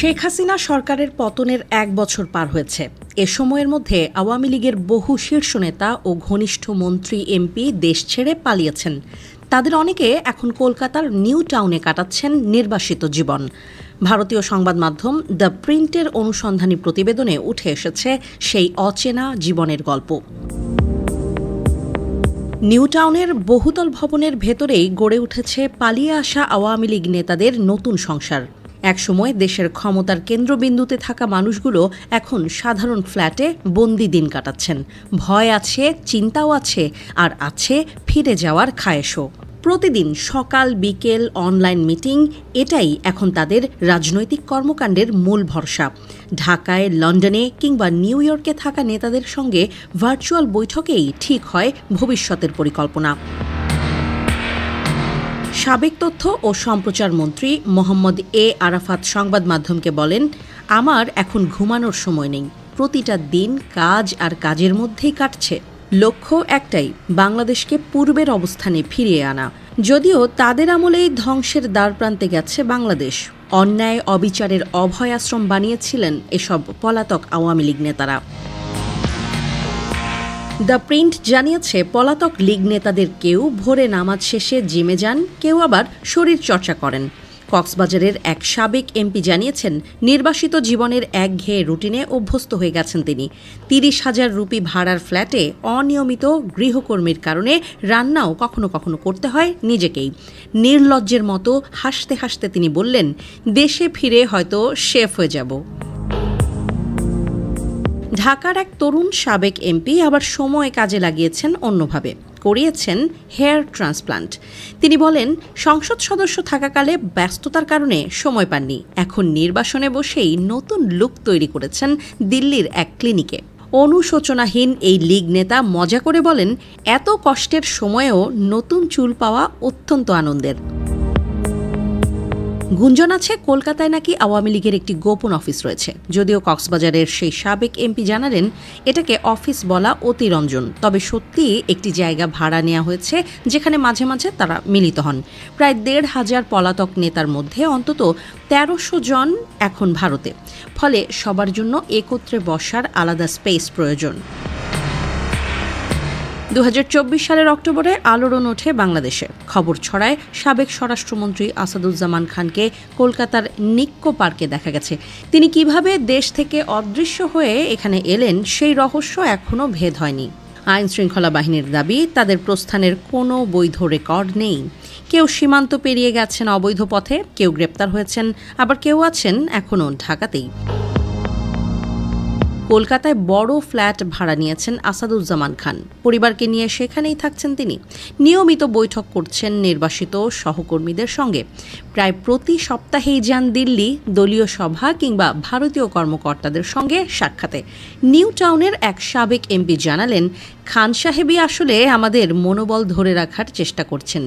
শেখ হাসিনা সরকারের পতনের ১ বছর পার হয়েছে। এ সময়ের মধ্যে আওয়ামী লীগের বহু শীর্ষ নেতা ও ঘনিষ্ঠ মন্ত্রী এমপি দেশ ছেড়ে পালিয়েছেন। তাদের অনেকে এখন কলকাতার নিউ টাউনে কাটাচ্ছেন নির্বাসিত জীবন। ভারতীয় সংবাদ মাধ্যম দ্য প্রিন্টের অনুসন্ধানী প্রতিবেদনে উঠে এসেছে সেই অচেনা জীবনের গল্প। নিউ টাউনের বহুতল ভবনের ভেতরেই গড়ে উঠেছে পালিয়ে আসা আওয়ামী লীগ নেতাদের নতুন সংসার। একসময় দেশের ক্ষমতার কেন্দ্রবিন্দুতে থাকা মানুষগুলো এখন সাধারণ ফ্ল্যাটে বন্দি দিন কাটাচ্ছেন। ভয় আছে, চিন্তাও আছে, আর আছে ফিরে যাওয়ার খায়েশও। প্রতিদিন সকাল বিকেল অনলাইন মিটিং, এটাই এখন তাদের রাজনৈতিক কর্মকাণ্ডের মূল ভরসা। ঢাকায়, লন্ডনে কিংবা নিউ ইয়র্কে থাকা নেতাদের সঙ্গে ভার্চুয়াল বৈঠকেই ঠিক হয় ভবিষ্যতের পরিকল্পনা। সাবেক তথ্য ও সম্প্রচার মন্ত্রী মোহাম্মদ এ আরাফাত সংবাদ মাধ্যমকে বলেন, আমার এখন ঘুমানোর সময় নেই, প্রতিটা দিন কাজ আর কাজের মধ্যেই কাটছে। লক্ষ্য একটাই, বাংলাদেশকে পূর্বের অবস্থানে ফিরিয়ে আনা। যদিও তাদের আমলেই ধ্বংসের দ্বারপ্রান্তে গেছে বাংলাদেশ। অন্যায় অবিচারের অভয় আশ্রম বানিয়েছিলেন এসব পলাতক আওয়ামী লীগ নেতারা। দ্য প্রিন্ট জানিয়েছে, পলাতক লীগ নেতাদের কেউ ভোরে নামাজ শেষে জিমে যান, কেউ আবার শরীর চর্চা করেন। কক্সবাজারের এক সাবেক এমপি জানিয়েছেন, নির্বাসিত জীবনের একঘেয়ে রুটিনে অভ্যস্ত হয়ে গেছেন তিনি। ৩০,০০০ রুপি ভাড়ার ফ্ল্যাটে অনিয়মিত গৃহকর্মীর কারণে রান্নাও কখনো কখনো করতে হয় নিজেকেই। নির্লজ্জের মতো হাসতে হাসতে তিনি বললেন, দেশে ফিরে হয়তো শেফ হয়ে যাব। ঢাকার এক তরুণ সাবেক এমপি আবার সময় কাজে লাগিয়েছেন অন্যভাবে, করিয়েছেন হেয়ার ট্রান্সপ্লান্ট। তিনি বলেন, সংসদ সদস্য থাকাকালে ব্যস্ততার কারণে সময় পাননি, এখন নির্বাসনে বসেই নতুন লুক তৈরি করেছেন দিল্লির এক ক্লিনিকে। অনুশোচনাহীন এই লীগ নেতা মজা করে বলেন, এত কষ্টের সময়েও নতুন চুল পাওয়া অত্যন্ত আনন্দের। গুঞ্জন আছে, কলকাতায় নাকি আওয়ামী লীগের একটি গোপন অফিস রয়েছে। যদিও কক্সবাজারের সেই সাবেক এমপি জানালেন, এটাকে অফিস বলা অতিরঞ্জন, তবে সত্যিই একটি জায়গা ভাড়া নেওয়া হয়েছে যেখানে মাঝে মাঝে তারা মিলিত হন। প্রায় ১৫০০ পলাতক নেতার মধ্যে অন্তত ১৩০০ জন এখন ভারতে। ফলে সবার জন্য একত্রে বসার আলাদা স্পেস প্রয়োজন। ২০২৪ সালের অক্টোবরে আলোড়ন ওঠে বাংলাদেশে। খবর ছড়ায়, সাবেক স্বরাষ্ট্রমন্ত্রী আসাদুজ্জামান খানকে কলকাতার নিক্কো পার্কে দেখা গেছে। তিনি কিভাবে দেশ থেকে অদৃশ্য হয়ে এখানে এলেন, সেই রহস্য এখনও ভেদ হয়নি। আইন শৃঙ্খলা বাহিনীর দাবি, তাদের প্রস্থানের কোনো বৈধ রেকর্ড নেই। কেউ সীমান্ত পেরিয়ে গেছেন অবৈধ পথে, কেউ গ্রেপ্তার হয়েছেন, আবার কেউ আছেন এখনও ঢাকাতেই। কলকাতায় বড় ফ্ল্যাট ভাড়া নিয়েছেন আসাদুজ্জামান খান। পরিবারকে নিয়ে সেখানেই থাকছেন তিনি। নিয়মিত বৈঠক করছেন নির্বাসিত সহকর্মীদের সঙ্গে। প্রায় প্রতি সপ্তাহেই যান দিল্লি, দলীয় সভা কিংবা ভারতীয় কর্মকর্তাদের সঙ্গে সাক্ষাতে। নিউ টাউনের এক সাবেক এমপি জানালেন, খান সাহেবই আসলে আমাদের মনোবল ধরে রাখার চেষ্টা করছেন।